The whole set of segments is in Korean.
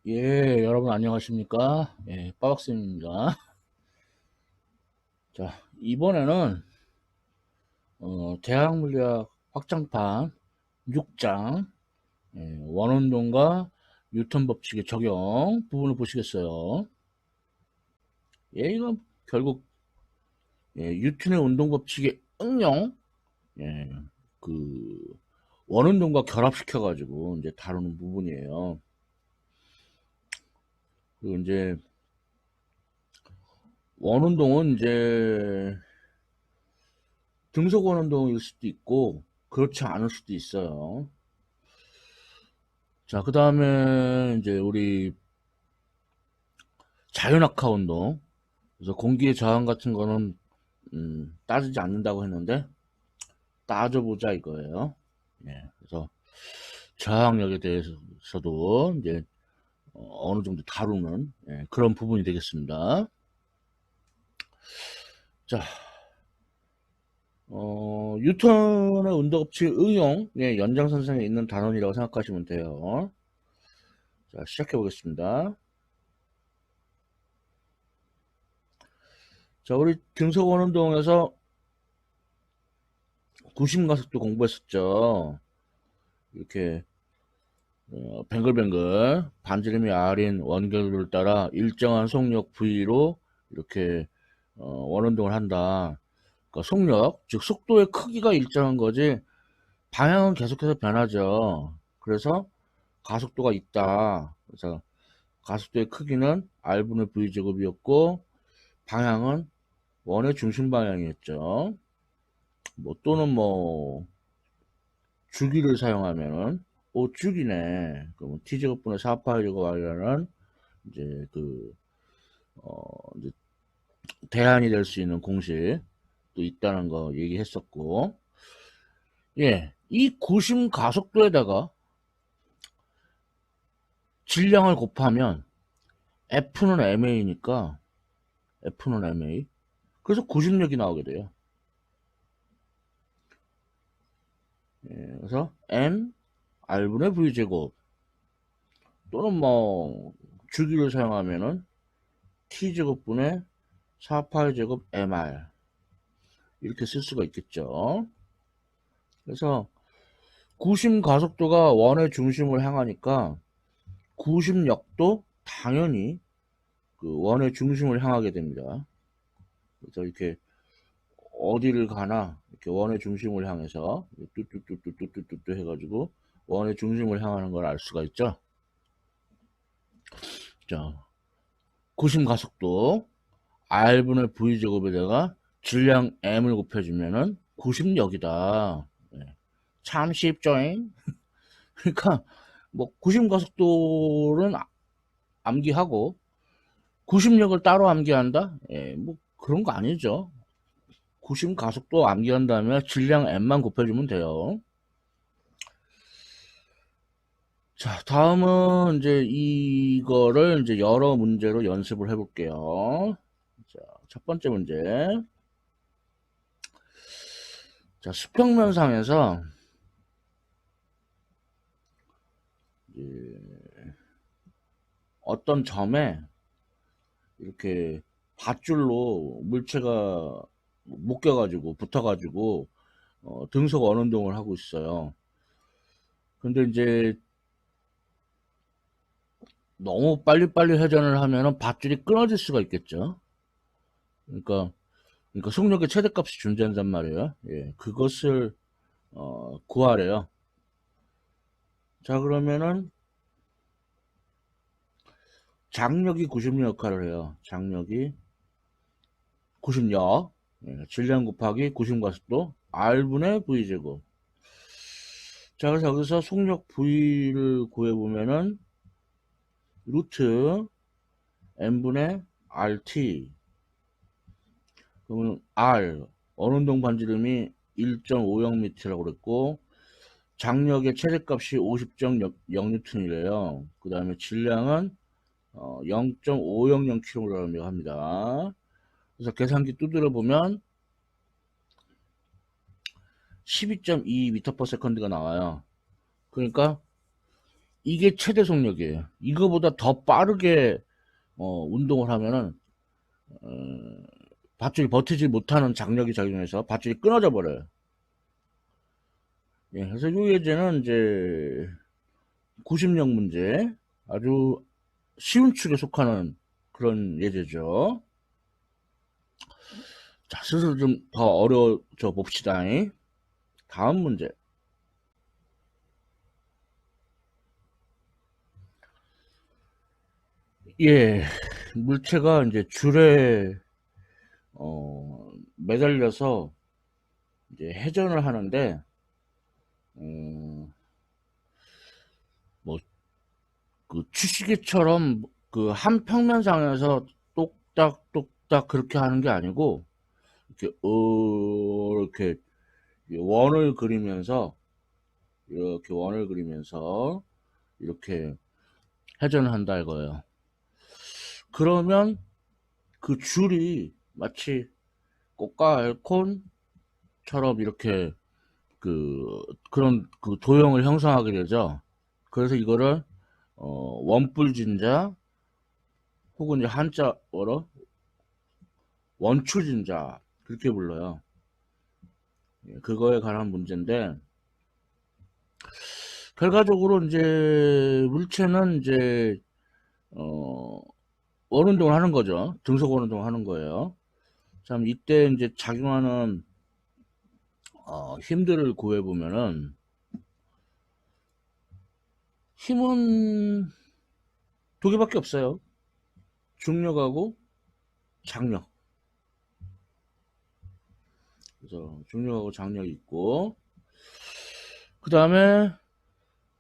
예, 여러분 안녕하십니까? 예, 빠박쌤입니다. 자, 이번에는 대학물리학 확장판 6장 원운동과 뉴턴 법칙의 적용 부분을 보시겠어요. 예, 이건 결국 뉴턴의 운동 법칙의 응용, 예, 그 원운동과 결합시켜 가지고 이제 다루는 부분이에요. 그리고 이제 원운동은 이제 등속 원운동일 수도 있고 그렇지 않을 수도 있어요. 자, 그 다음에 이제 우리 자연학화 운동. 그래서 공기의 저항 같은 거는 따지지 않는다고 했는데 따져보자 이거예요. 예, 그래서 저항력에 대해서도 이제 어느 정도 다루는 그런 부분이 되겠습니다. 자, 뉴턴의 운동법칙 응용 연장선상에 있는 단원이라고 생각하시면 돼요. 자, 시작해 보겠습니다. 자, 우리 등속 원운동에서 구심가속도 공부했었죠. 이렇게 뱅글뱅글 반지름이 R인 원결을 따라 일정한 속력 V로 이렇게 원운동을 한다. 그러니까 속력, 즉 속도의 크기가 일정한 거지 방향은 계속해서 변하죠. 그래서 가속도가 있다. 그래서 가속도의 크기는 R분의 V제곱이었고 방향은 원의 중심 방향이었죠. 뭐 또는 뭐 주기를 사용하면은 주기네. 그러면 t제곱분의 4파이제곱 r이라는 이제 이제 대안이 될 수 있는 공식도 있다는 거 얘기했었고, 예, 이 구심 가속도에다가 질량을 곱하면 F는 ma니까 F는 ma. 그래서 구심력이 나오게 돼요. 예, 그래서 m r분의 v제곱 또는 뭐 주기를 사용하면은 t제곱분의 4파이제곱 mr 이렇게 쓸 수가 있겠죠. 그래서 구심 가속도가 원의 중심을 향하니까 구심력도 당연히 그 원의 중심을 향하게 됩니다. 그래서 이렇게 어디를 가나 이렇게 원의 중심을 향해서 뚜뚜뚜뚜뚜뚜뚜 해가지고 원의 중심을 향하는 걸 알 수가 있죠. 자, 구심 가속도 R분의 V제곱에다가 질량 M을 곱해주면은 구심력이다. 참 쉽죠잉? 그러니까 뭐 구심 가속도는 암기하고 구심력을 따로 암기한다? 예, 뭐 그런 거 아니죠. 구심 가속도 암기한 다음에 질량 m만 곱해주면 돼요. 자, 다음은 이제 이거를 이제 여러 문제로 연습을 해볼게요. 자, 첫 번째 문제. 자, 수평면상에서 어떤 점에 이렇게 밧줄로 물체가 묶여가지고 붙어가지고 등속 원운동을 하고 있어요. 근데 이제 너무 빨리빨리 회전을 하면은 밧줄이 끊어질 수가 있겠죠. 그러니까, 속력의 최대값이 존재한단 말이에요. 예, 그것을 구하래요. 자, 그러면은 장력이 90력 역할을 해요. 장력이 90력, 질량 곱하기 90가속도 R분의 V제곱. 자, 그래서 여기서 속력 V를 구해보면은 루트 N분의 RT. 그러면 R, 원운동 반지름이 1.50m라고 그랬고, 장력의 최대값이 50.0N이래요. 그 다음에 질량은 0.500kg이라고 합니다. 그래서 계산기 두드려 보면 12.2m/s가 나와요. 그러니까 이게 최대 속력이에요. 이거보다 더 빠르게 운동을 하면은 밧줄이 버티지 못하는 장력이 작용해서 밧줄이 끊어져 버려요. 예, 그래서 이 예제는 이제 90력 문제, 아주 쉬운 축에 속하는 그런 예제죠. 자, 슬슬 좀 더 어려워져 봅시다. 다음 문제. 예, 물체가 이제 줄에 매달려서 이제 회전을 하는데, 뭐, 그 추시개처럼 그 한 평면상에서 똑딱똑딱 그렇게 하는 게 아니고, 이렇게 원을 그리면서, 이렇게 원을 그리면서, 이렇게 회전을 한다 이거예요. 그러면 그 줄이 마치 꽃과 알콘처럼 이렇게 그런 그 도형을 형성하게 되죠. 그래서 이거를 원뿔진자 혹은 이제 한자어로 원추진자 그렇게 불러요. 예, 그거에 관한 문제인데 결과적으로 이제 물체는 이제 어, 원운동을 하는 거죠. 등속 원운동을 하는 거예요. 참 이때 이제 작용하는 힘들을 구해 보면은 힘은 두 개밖에 없어요. 중력하고 장력. 그래서 중력하고 장력이 있고 그 다음에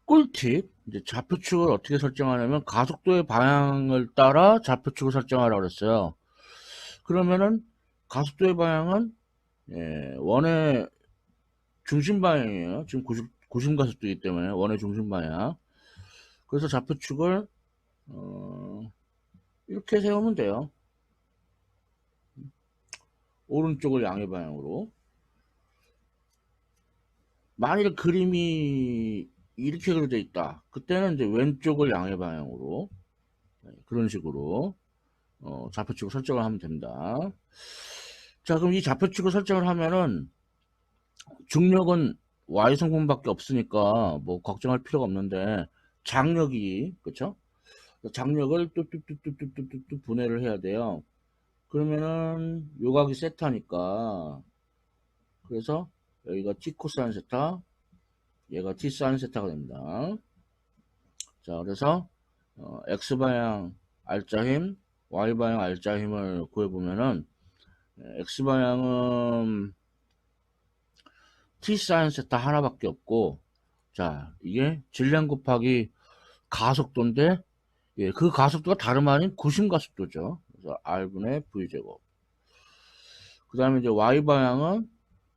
꿀팁 이제 좌표축을 어떻게 설정하냐면 가속도의 방향을 따라 좌표축을 설정하라고 그랬어요. 그러면은 가속도의 방향은 원의 중심 방향이에요. 지금 90 가속도이기 때문에 원의 중심 방향. 그래서 좌표축을 이렇게 세우면 돼요. 오른쪽을 양의 방향으로. 만일 그림이 이렇게 그려져 있다. 그때는 이제 왼쪽을 양의 방향으로 그런 식으로 좌표축을 설정을 하면 됩니다. 자, 그럼 이 좌표축을 설정을 하면은 중력은 Y성분밖에 없으니까 뭐 걱정할 필요가 없는데 장력이 그쵸? 장력을 뚝뚝뚝뚝뚝뚝 분해를 해야 돼요. 그러면은 요각이 세타니까 그래서 여기가 T 코사인 세타 얘가 T 사인 세타가 됩니다. 자, 그래서 X방향 R자힘, Y방향 R자힘을 구해보면은 X방향은 T 사인 세타 하나밖에 없고 자, 이게 질량 곱하기 가속도인데 예, 그 가속도가 다름 아닌 구심 가속도죠. 그래서 R분의 V제곱. 그 다음에 이제 Y방향은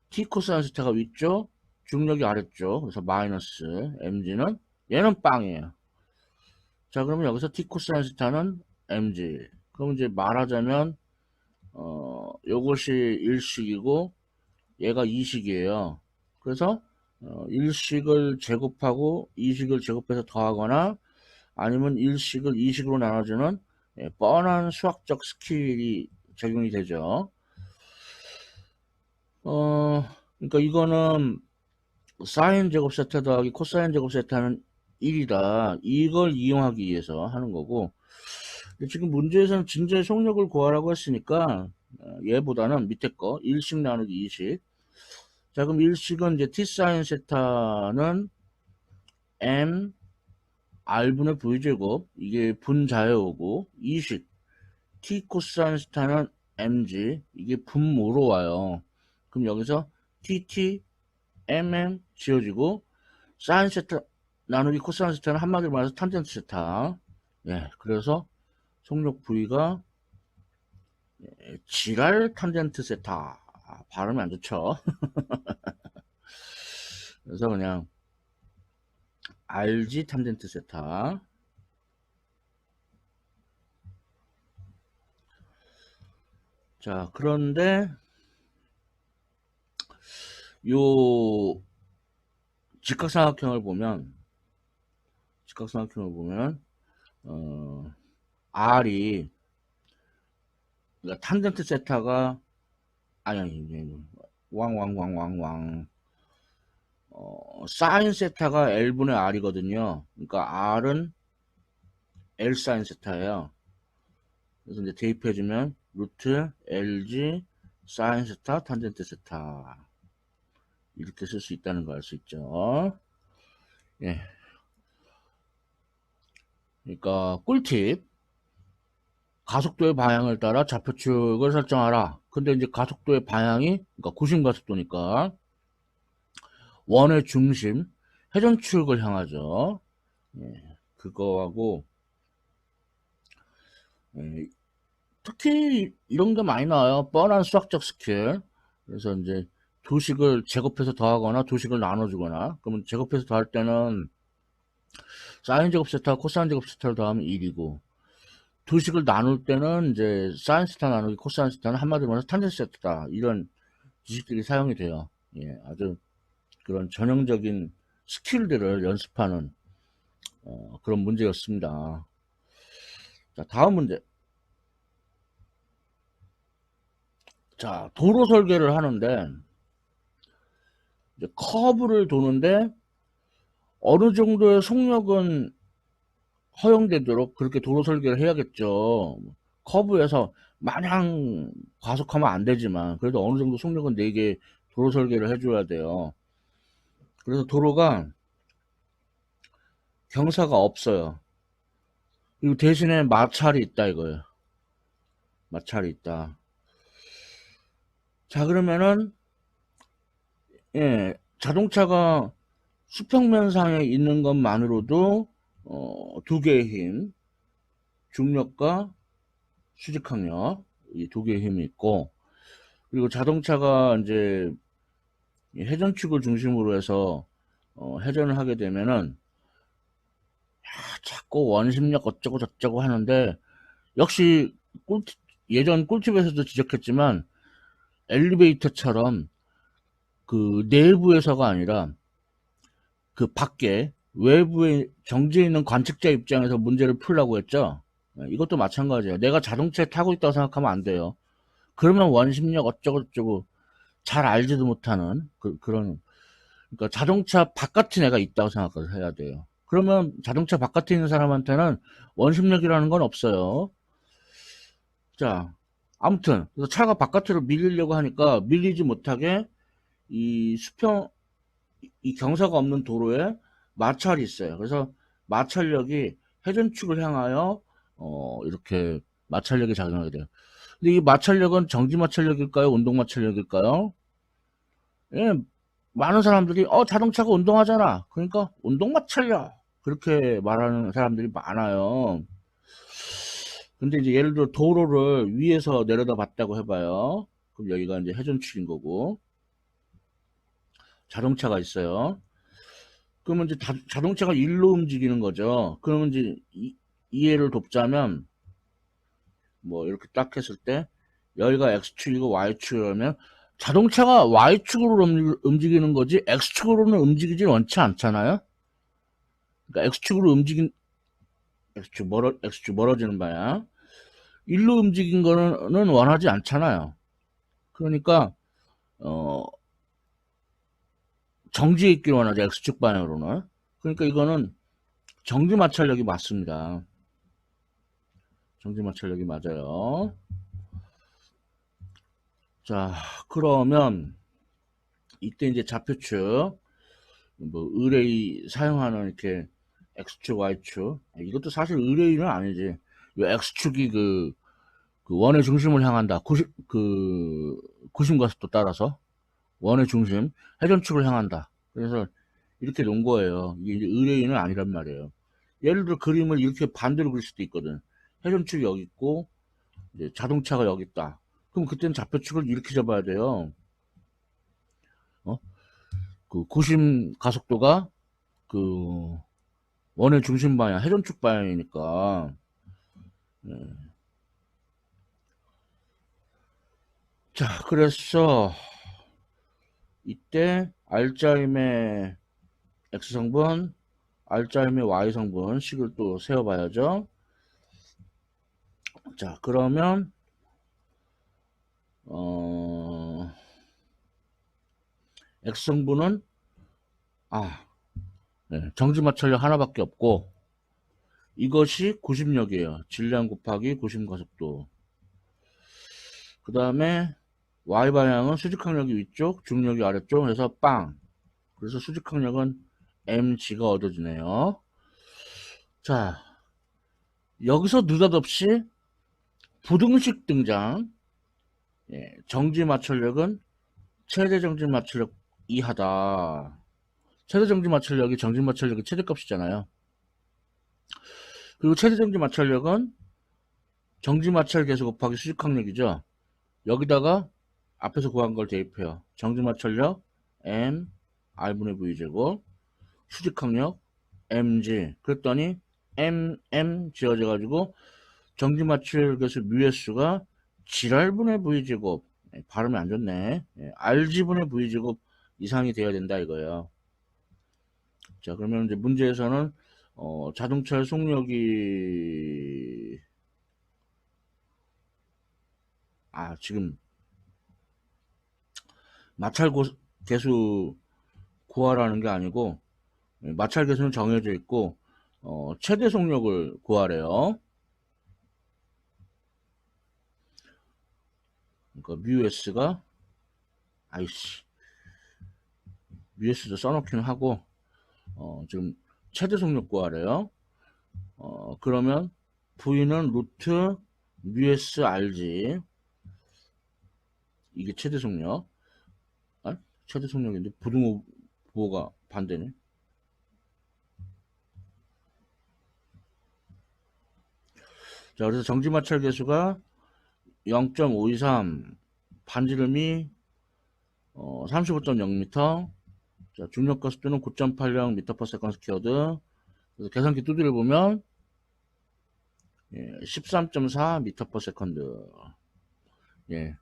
T 코사인 세타가 윗쪽, 중력이 아래쪽. 그래서 마이너스 mg는 얘는 빵이에요. 자, 그러면 여기서 T 코사인 세타는 mg. 그럼 이제 말하자면 요것이 1식이고 얘가 2식이에요. 그래서 1식을 제곱하고 2식을 제곱해서 더하거나 아니면 1식을 2식으로 나눠주는 뻔한 수학적 스킬이 적용이 되죠. 그러니까 이거는 사인 제곱 세타 더하기 코사인 제곱 세타는 1이다. 이걸 이용하기 위해서 하는 거고 지금 문제에서는 진저의 속력을 구하라고 했으니까 얘보다는 밑에 거 1식 나누기 2식 자 그럼 1식은 이제 t 사인 세타는 m r분의 v제곱 이게 분자여오고 2식 t 코사인 세타는 mg 이게 분모로 와요. 그럼 여기서 tt mm 지워지고 사인 세타 나누기 코사인 세타는 한마디로 말해서 탄젠트 세타. 예, 그래서 속력 V가 지랄 탄젠트 세타. 발음이 안 좋죠. 그래서 그냥 RG 탄젠트 세타. 자, 그런데 요 직각삼각형을 보면 직각삼각형을 보면 R이 그러니까 탄젠트 세타가 아니 왕왕왕왕왕 사인 세타가 L분의 R이거든요. 그러니까 R은 L 사인 세타예요. 그래서 이제 대입해주면 루트 LG 사인 세타 탄젠트 세타 이렇게 쓸 수 있다는 거 알 수 있죠. 예. 그러니까 꿀팁 가속도의 방향을 따라 좌표축을 설정하라. 근데 이제 가속도의 방향이 그러니까 구심 가속도니까 원의 중심 회전축을 향하죠. 예. 그거하고 예. 특히 이런 게 많이 나와요. 뻔한 수학적 스킬. 그래서 이제 두식을 제곱해서 더하거나 두식을 나눠주거나 그러면 제곱해서 더할 때는 사인 제곱 세타 코사인 제곱 세타를 더하면 1이고 두식을 나눌 때는 이제 사인 세타 나누기 코사인 세타는 한마디로 말해서 탄젠트 세타다. 이런 지식들이 사용이 돼요. 예, 아주 그런 전형적인 스킬들을 연습하는 그런 문제였습니다. 자, 다음 문제. 자, 도로 설계를 하는데 이제 커브를 도는데 어느 정도의 속력은 허용되도록 그렇게 도로 설계를 해야겠죠. 커브에서 마냥 과속하면 안 되지만 그래도 어느 정도 속력은 내게 도로 설계를 해줘야 돼요. 그래서 도로가 경사가 없어요. 그리고 대신에 마찰이 있다 이거예요. 마찰이 있다. 자, 그러면은 예, 자동차가 수평면상에 있는 것만으로도 두 개의 힘, 중력과 수직항력 이 두 개의 힘이 있고 그리고 자동차가 이제 회전축을 중심으로 해서 회전을 하게 되면은 자꾸 원심력 어쩌고 저쩌고 하는데 역시 예전 꿀팁에서도 지적했지만 엘리베이터처럼 그 내부에서가 아니라 그 밖에 외부에 정지해 있는 관측자 입장에서 문제를 풀라고 했죠. 이것도 마찬가지예요. 내가 자동차에 타고 있다고 생각하면 안 돼요. 그러면 원심력 어쩌고 저쩌고 잘 알지도 못하는 그런 그러니까 자동차 바깥에 내가 있다고 생각을 해야 돼요. 그러면 자동차 바깥에 있는 사람한테는 원심력이라는 건 없어요. 자, 아무튼 그래서 차가 바깥으로 밀리려고 하니까 밀리지 못하게 이 수평 이 경사가 없는 도로에 마찰이 있어요. 그래서 마찰력이 회전축을 향하여 이렇게 마찰력이 작용하게 돼요. 근데 이 마찰력은 정지 마찰력일까요? 운동 마찰력일까요? 예, 많은 사람들이 자동차가 운동하잖아. 그러니까 운동 마찰력 그렇게 말하는 사람들이 많아요. 근데 이제 예를 들어 도로를 위에서 내려다 봤다고 해봐요. 그럼 여기가 이제 회전축인 거고 자동차가 있어요. 그러면 이제 자동차가 일로 움직이는 거죠. 그러면 이제 이해를 돕자면 뭐 이렇게 딱 했을 때 여기가 X축이고 Y축이라면 자동차가 Y축으로 움직이는 거지 X축으로는 움직이지 않지 않잖아요. 그러니까 X축 멀어지는 방향 일로 움직인 거는 원하지 않잖아요. 그러니까 어 정지해 있기를 원하죠. X축 방향으로는. 그러니까 이거는 정지 마찰력이 맞습니다. 정지 마찰력이 맞아요. 자, 그러면 이때 이제 좌표축 뭐 의뢰 사용하는 이렇게 X축, Y축 이것도 사실 의뢰는 아니지. 이 X축이 그 원의 중심을 향한다. 구심 가속도 따라서 원의 중심 회전축을 향한다. 그래서 이렇게 놓은 거예요. 이게 이제 의뢰인은 아니란 말이에요. 예를 들어 그림을 이렇게 반대로 그릴 수도 있거든. 회전축이 여기 있고 이제 자동차가 여기 있다. 그럼 그때는 좌표축을 이렇게 잡아야 돼요. 그 구심 가속도가 그 원의 중심 방향, 회전축 방향이니까. 자, 그래서 이때 R자임의 X성분, R자임의 Y성분 식을 또 세워봐야죠. 자, 그러면 X성분은 네, 정지마찰력 하나밖에 없고 이것이 구심력이에요. 질량 곱하기 구심가속도. 그 다음에 Y방향은 수직항력이 위쪽, 중력이 아래쪽 해서 빵. 그래서 수직항력은 mg가 얻어지네요. 자, 여기서 느닷없이 부등식 등장. 예, 정지마찰력은 최대 정지마찰력 이하다. 최대 정지마찰력이 정지마찰력의 최대값이잖아요. 그리고 최대 정지마찰력은 정지마찰계수 곱하기 수직항력이죠. 여기다가 앞에서 구한 걸 대입해요. 정지마찰력 m r분의 v제곱, 수직항력 mg. 그랬더니 m 지어져 가지고 정지마찰계수 μs가 지랄분의 v제곱. 발음이 안 좋네. rg분의 v제곱 이상이 돼야 된다 이거예요. 자, 그러면 이제 문제에서는 자동차의 속력이 지금 마찰 계수 구하라는 게 아니고 마찰 계수는 정해져 있고 최대 속력을 구하래요. 그러니까 μs가 μs도 써놓기는 하고 지금 최대 속력 구하래요. 그러면 V는 루트 μs rg 이게 최대 속력. 최대 속력인데 부등호가 반대네. 자, 그래서 정지마찰 계수가 0.523, 반지름이 35.0m, 자, 중력가속도는 9.80 m/s². 그래서 계산기 두드려 보면 13.4 m/s. 예.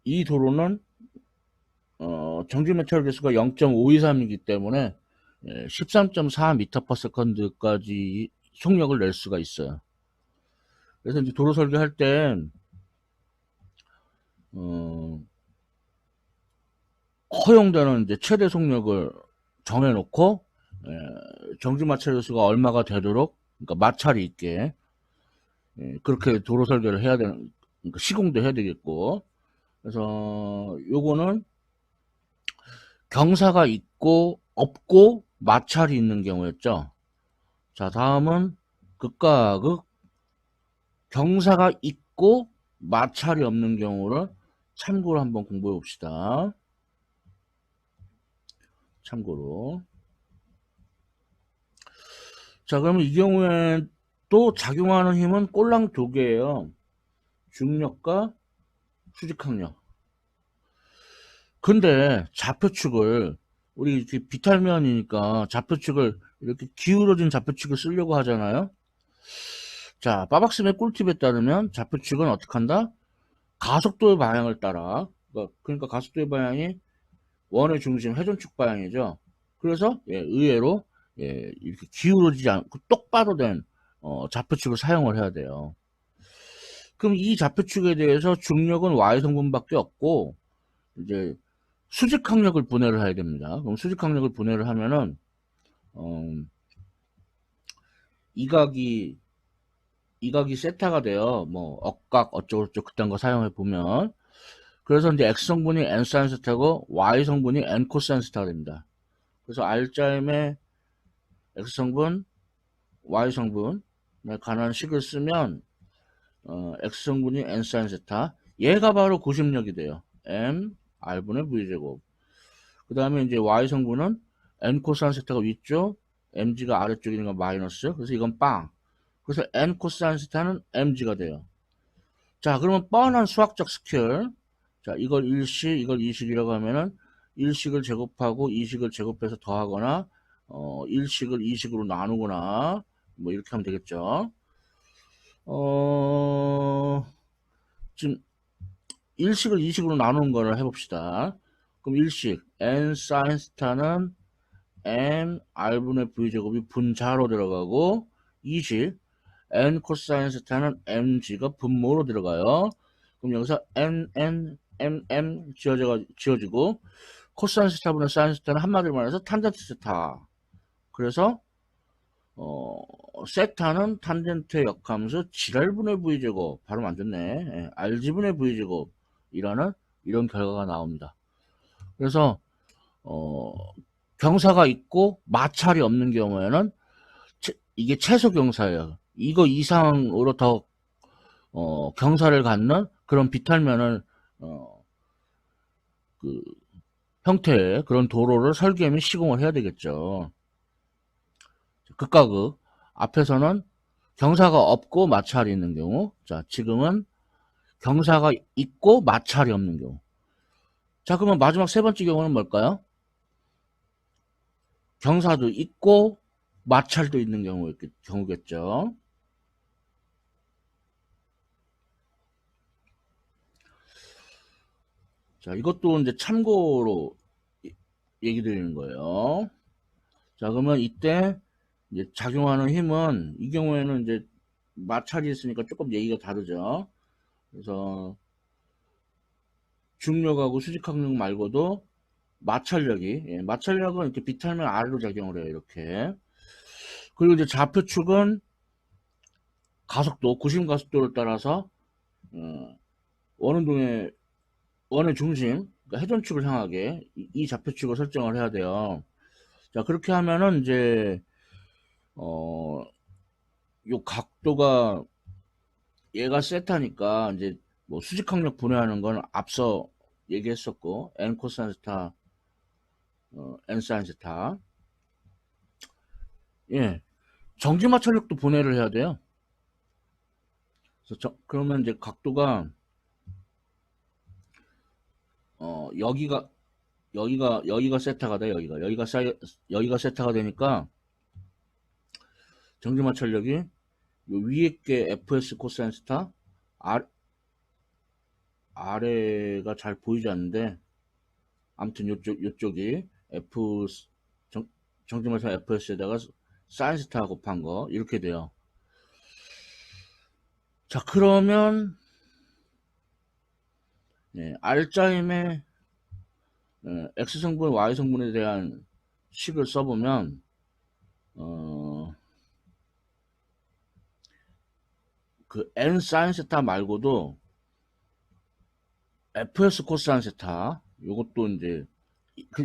이 도로는 정지마찰 계수가 0.523이기 때문에 13.4 m/s까지 속력을 낼 수가 있어요. 그래서 이제 도로 설계할 때 허용되는 이제 최대 속력을 정해놓고 정지마찰 계수가 얼마가 되도록, 그러니까 마찰이 있게 그렇게 도로 설계를 해야 되는, 그러니까 시공도 해야 되겠고. 그래서 요거는 경사가 있고 없고 마찰이 있는 경우였죠. 자, 다음은 극과 극 경사가 있고 마찰이 없는 경우를 참고로 한번 공부해 봅시다. 참고로. 자, 그러면 이 경우에 또 작용하는 힘은 꼴랑 두 개예요. 중력과 수직항력. 근데 좌표축을 우리 이렇게 비탈면이니까 좌표축을 이렇게 기울어진 좌표축을 쓰려고 하잖아요. 자, 빠박스의 꿀팁에 따르면 좌표축은 어떻게 한다? 가속도의 방향을 따라. 그러니까 가속도의 방향이 원의 중심 회전축 방향이죠. 그래서 의외로 이렇게 기울어지지 않고 똑바로 된 좌표축을 사용을 해야 돼요. 그럼 이 좌표축에 대해서 중력은 Y성분밖에 없고 이제 수직항력을 분해를 해야 됩니다. 그럼 수직항력을 분해를 하면은 이각이 세타가 돼요. 뭐 억각 어쩌고저쩌고 그딴 거 사용해 보면. 그래서 이제 X성분이 Nsin 세타고 Y성분이 N코사인 세타가 됩니다. 그래서 R자임의 X성분, Y성분에 관한 식을 쓰면 X성분이 Nsin 세타, 얘가 바로 구심력이 돼요. M R분의 V제곱. 그 다음에 이제 Y성분은 N코사인 세타가 위쪽, mg가 아래쪽이니까 마이너스. 그래서 이건 빵. 그래서 N코사인 세타는 mg가 돼요. 자, 그러면 뻔한 수학적 스킬. 자, 이걸 1식, 이걸 2식이라고 하면은 1식을 제곱하고 2식을 제곱해서 더하거나 1식을 2식으로 나누거나 뭐 이렇게 하면 되겠죠. 지금 1식을 2식으로 나누는 거를 해봅시다. 그럼 1식 n sin 스타는 m r분의 v제곱이 분자로 들어가고 20 n 코사인 세타는 mg가 분모로 들어가요. 그럼 여기서 m 지어지고 코사인 세타분의 사인 세타는 한마디로 말해서 탄젠트 세타. 그래서 세타는 탄젠트의 역함수 지랄분의 v제곱 발음 안 좋네. 예, rg분의 v제곱이라는 이런 결과가 나옵니다. 그래서 경사가 있고 마찰이 없는 경우에는 이게 최소 경사예요. 이거 이상으로 더 경사를 갖는 그런 비탈면을 그 형태의 그런 도로를 설계 및 시공을 해야 되겠죠. 극과 극. 앞에서는 경사가 없고 마찰이 있는 경우. 자, 지금은 경사가 있고 마찰이 없는 경우. 자, 그러면 마지막 세 번째 경우는 뭘까요? 경사도 있고 마찰도 있는 경우겠죠. 자, 이것도 이제 참고로 얘기 드리는 거예요. 자, 그러면 이때 이제 작용하는 힘은 이 경우에는 이제 마찰이 있으니까 조금 얘기가 다르죠. 그래서 중력하고 수직항력 말고도 마찰력은 이렇게 비탈면 아래로 작용을 해요. 이렇게. 그리고 이제 좌표축은 가속도, 구심 가속도를 따라서 원의 중심, 그러니까 회전축을 향하게 이 좌표축을 설정을 해야 돼요. 자, 그렇게 하면은 이제 요 각도가 얘가 세타니까 이제 뭐 수직항력 분해하는 건 앞서 얘기했었고 n 코사인 세타, n 사인 세타. 예, 정지 마찰력도 분해를 해야 돼요. 그래서 그러면 이제 각도가 여기가 세타가 돼. 여기가 세타가 되니까 정지 마찰력이 요 위에 게 fs 코사인 세타, 아래가 잘 보이지 않는데 아무튼 요쪽이 정지 마찰 fs에다가 사인 세타 곱한 거 이렇게 돼요. 자, 그러면 R자임의 X성분, Y성분에 대한 식을 써보면 그 N 사인 세타 말고도 FS 코사인 세타 요것도 이제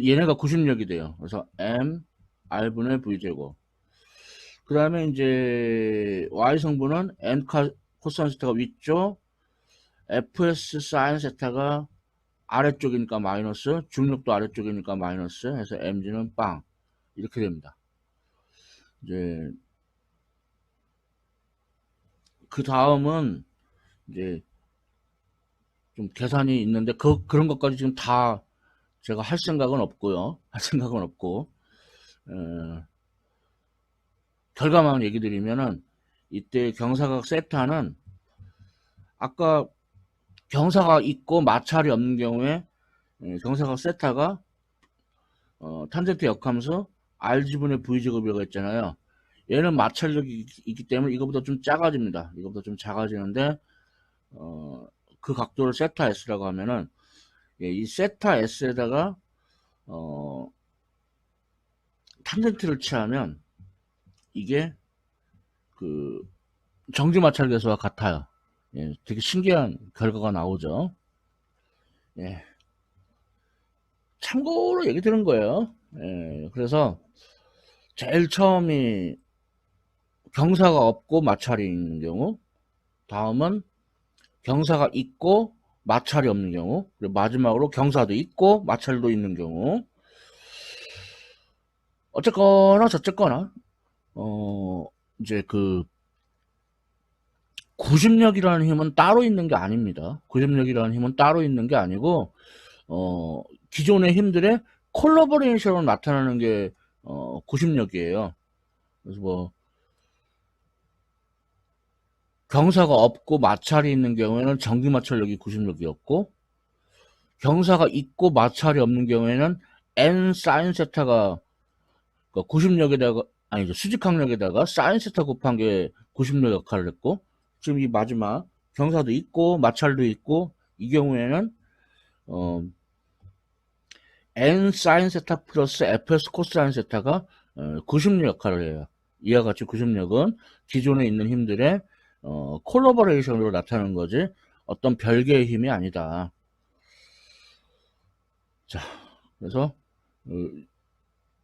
얘네가 구심력이 돼요. 그래서 M R분의 V제곱. 그 다음에 이제 Y성분은 N 코사인 세타가 위쪽, FS 사인 세타가 아래쪽이니까 마이너스, 중력도 아래쪽이니까 마이너스 해서 mg는 빵 이렇게 됩니다. 이제 그 다음은 이제 좀 계산이 있는데 그런 것까지 지금 다 제가 할 생각은 없고요. 결과만 얘기 드리면은 이때 경사각 세타는 아까 경사가 있고 마찰이 없는 경우에 경사각 세타가 탄젠트 역함수 rg분의 v제곱이라고 했잖아요. 얘는 마찰력이 있기 때문에 이거보다 좀 작아집니다. 이거보다 좀 작아지는데 그 각도를 세타 s라고 하면은 이 세타 s에다가 탄젠트를 취하면 이게 그 정지 마찰 계수와 같아요. 예, 되게 신기한 결과가 나오죠. 예. 참고로 얘기 드는 거예요. 예, 그래서 제일 처음이 경사가 없고 마찰이 있는 경우, 다음은 경사가 있고 마찰이 없는 경우, 그리고 마지막으로 경사도 있고 마찰도 있는 경우. 어쨌거나 저쨌거나 이제 그 구심력이라는 힘은 따로 있는 게 아닙니다. 구심력이라는 힘은 따로 있는 게 아니고 기존의 힘들의 콜라보레이션으로 나타나는 게 구심력이에요. 그래서 뭐 경사가 없고 마찰이 있는 경우에는 정기 마찰력이 구심력이었고, 경사가 있고 마찰이 없는 경우에는 n 사인 세타가 그러니까 구심력에다가, 아니죠. 수직항력에다가 사인 세타 곱한 게 구심력 역할을 했고, 지금 이 마지막 경사도 있고, 마찰도 있고, 이 경우에는, 어, n 사인 세타 플러스 fs 코사인 세타가 구심력 역할을 해요. 이와 같이 구심력은 기존에 있는 힘들의 콜라보레이션으로 나타나는 거지 어떤 별개의 힘이 아니다. 자, 그래서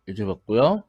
이제 봤고요.